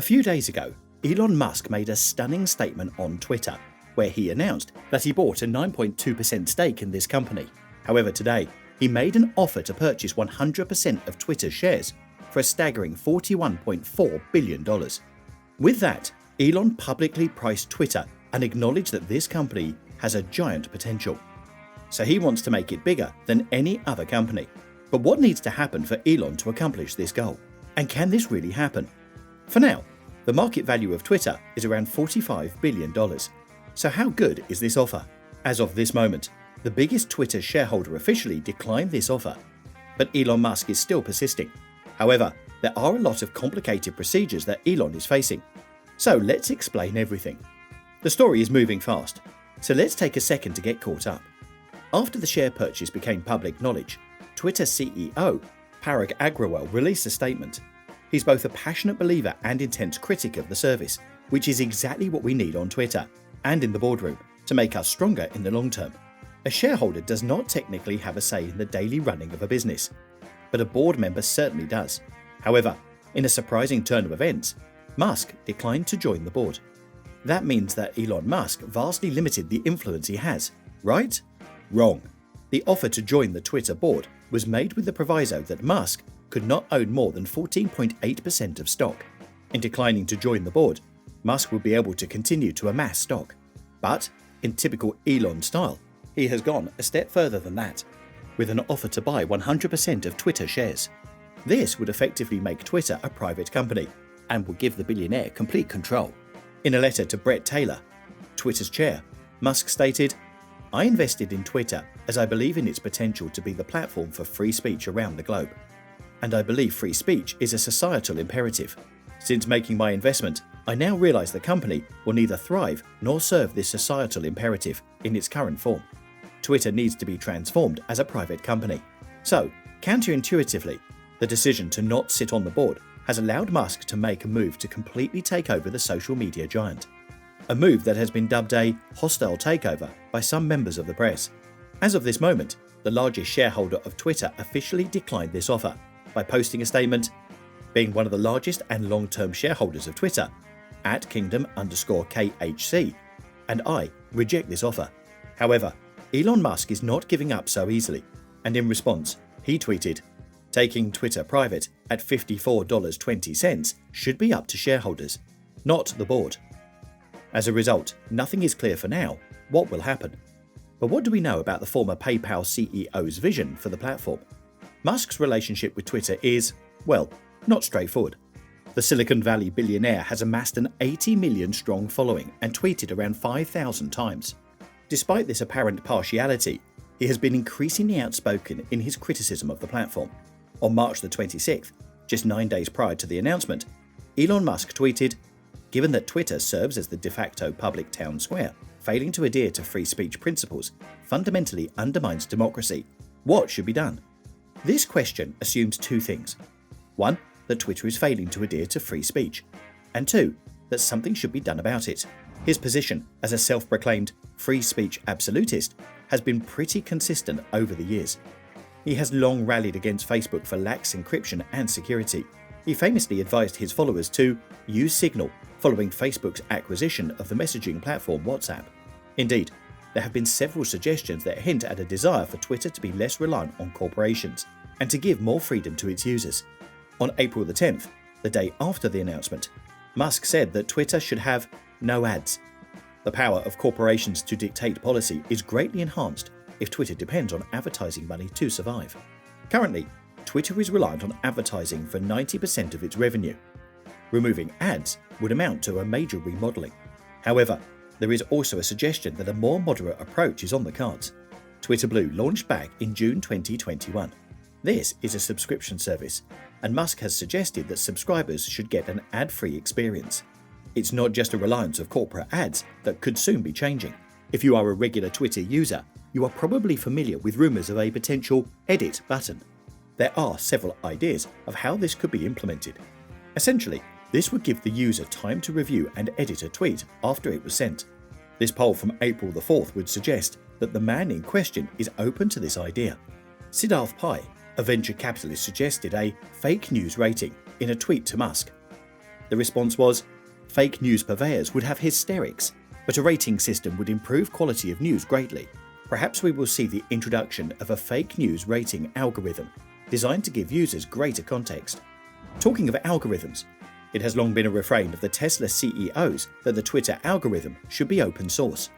A few days ago, Elon Musk made a stunning statement on Twitter, where he announced that he bought a 9.2% stake in this company. However, today, he made an offer to purchase 100% of Twitter's shares for a staggering $41.4 billion. With that, Elon publicly priced Twitter and acknowledged that this company has a giant potential. So he wants to make it bigger than any other company. But what needs to happen for Elon to accomplish this goal? And can this really happen? For now, the market value of Twitter is around $45 billion. So how good is this offer? As of this moment, the biggest Twitter shareholder officially declined this offer. But Elon Musk is still persisting. However, there are a lot of complicated procedures that Elon is facing. So let's explain everything. The story is moving fast, so let's take a second to get caught up. After the share purchase became public knowledge, Twitter CEO Parag Agrawal released a statement. He's both a passionate believer and intense critic of the service, which is exactly what we need on Twitter and in the boardroom to make us stronger in the long term. A shareholder does not technically have a say in the daily running of a business, but a board member certainly does. However, in a surprising turn of events, Musk declined to join the board. That means that Elon Musk vastly limited the influence he has, right? Wrong. The offer to join the Twitter board was made with the proviso that Musk could not own more than 14.8% of stock. In declining to join the board, Musk will be able to continue to amass stock. But, in typical Elon style, he has gone a step further than that, with an offer to buy 100% of Twitter shares. This would effectively make Twitter a private company and will give the billionaire complete control. In a letter to Brett Taylor, Twitter's chair, Musk stated, "I invested in Twitter as I believe in its potential to be the platform for free speech around the globe. And I believe free speech is a societal imperative. Since making my investment, I now realize the company will neither thrive nor serve this societal imperative in its current form. Twitter needs to be transformed as a private company." So, counterintuitively, the decision to not sit on the board has allowed Musk to make a move to completely take over the social media giant. A move that has been dubbed a hostile takeover by some members of the press. As of this moment, the largest shareholder of Twitter officially declined this offer by posting a statement, "Being one of the largest and long-term shareholders of Twitter, @Kingdom_KHC, and I reject this offer." However, Elon Musk is not giving up so easily, and in response, he tweeted, "Taking Twitter private at $54.20 should be up to shareholders, not the board." As a result, nothing is clear for now what will happen. But what do we know about the former PayPal CEO's vision for the platform? Musk's relationship with Twitter is, well, not straightforward. The Silicon Valley billionaire has amassed an 80 million strong following and tweeted around 5,000 times. Despite this apparent partiality, he has been increasingly outspoken in his criticism of the platform. On March the 26th, just 9 days prior to the announcement, Elon Musk tweeted, "Given that Twitter serves as the de facto public town square, failing to adhere to free speech principles fundamentally undermines democracy. What should be done?" This question assumes two things. One, that Twitter is failing to adhere to free speech, and two, that something should be done about it. His position as a self-proclaimed free speech absolutist has been pretty consistent over the years. He has long rallied against Facebook for lax encryption and security. He famously advised his followers to use Signal following Facebook's acquisition of the messaging platform WhatsApp. Indeed, there have been several suggestions that hint at a desire for Twitter to be less reliant on corporations and to give more freedom to its users. On April the 10th, the day after the announcement, Musk said that Twitter should have no ads. The power of corporations to dictate policy is greatly enhanced if Twitter depends on advertising money to survive. Currently, Twitter is reliant on advertising for 90% of its revenue. Removing ads would amount to a major remodeling. However, there is also a suggestion that a more moderate approach is on the cards. Twitter Blue launched back in June 2021. This is a subscription service, and Musk has suggested that subscribers should get an ad-free experience. It's not just a reliance of corporate ads that could soon be changing. If you are a regular Twitter user, you are probably familiar with rumors of a potential edit button. There are several ideas of how this could be implemented. Essentially, this would give the user time to review and edit a tweet after it was sent. This poll from April the 4th would suggest that the man in question is open to this idea. Siddharth Pai, a venture capitalist, suggested a fake news rating in a tweet to Musk. The response was, fake news purveyors would have hysterics, but a rating system would improve quality of news greatly. Perhaps we will see the introduction of a fake news rating algorithm designed to give users greater context. Talking of algorithms, it has long been a refrain of the Tesla CEOs that the Twitter algorithm should be open source.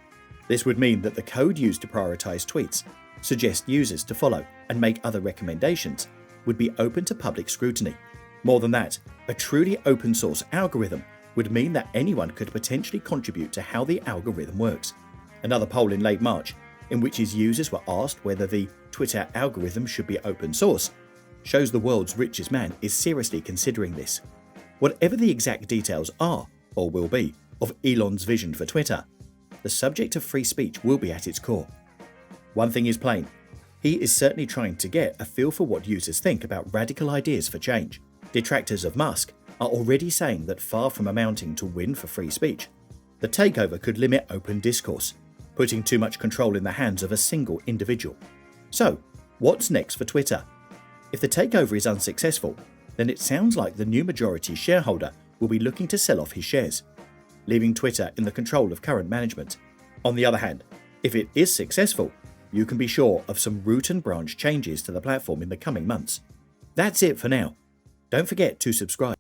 This would mean that the code used to prioritize tweets, suggest users to follow, and make other recommendations would be open to public scrutiny. More than that, a truly open source algorithm would mean that anyone could potentially contribute to how the algorithm works. Another poll in late March, in which his users were asked whether the Twitter algorithm should be open source, shows the world's richest man is seriously considering this. Whatever the exact details are, or will be, of Elon's vision for Twitter, the subject of free speech will be at its core. One thing is plain, he is certainly trying to get a feel for what users think about radical ideas for change. Detractors of Musk are already saying that far from amounting to win for free speech, the takeover could limit open discourse, putting too much control in the hands of a single individual. So, what's next for Twitter? If the takeover is unsuccessful, then it sounds like the new majority shareholder will be looking to sell off his shares, leaving Twitter in the control of current management. On the other hand, if it is successful, you can be sure of some root and branch changes to the platform in the coming months. That's it for now. Don't forget to subscribe.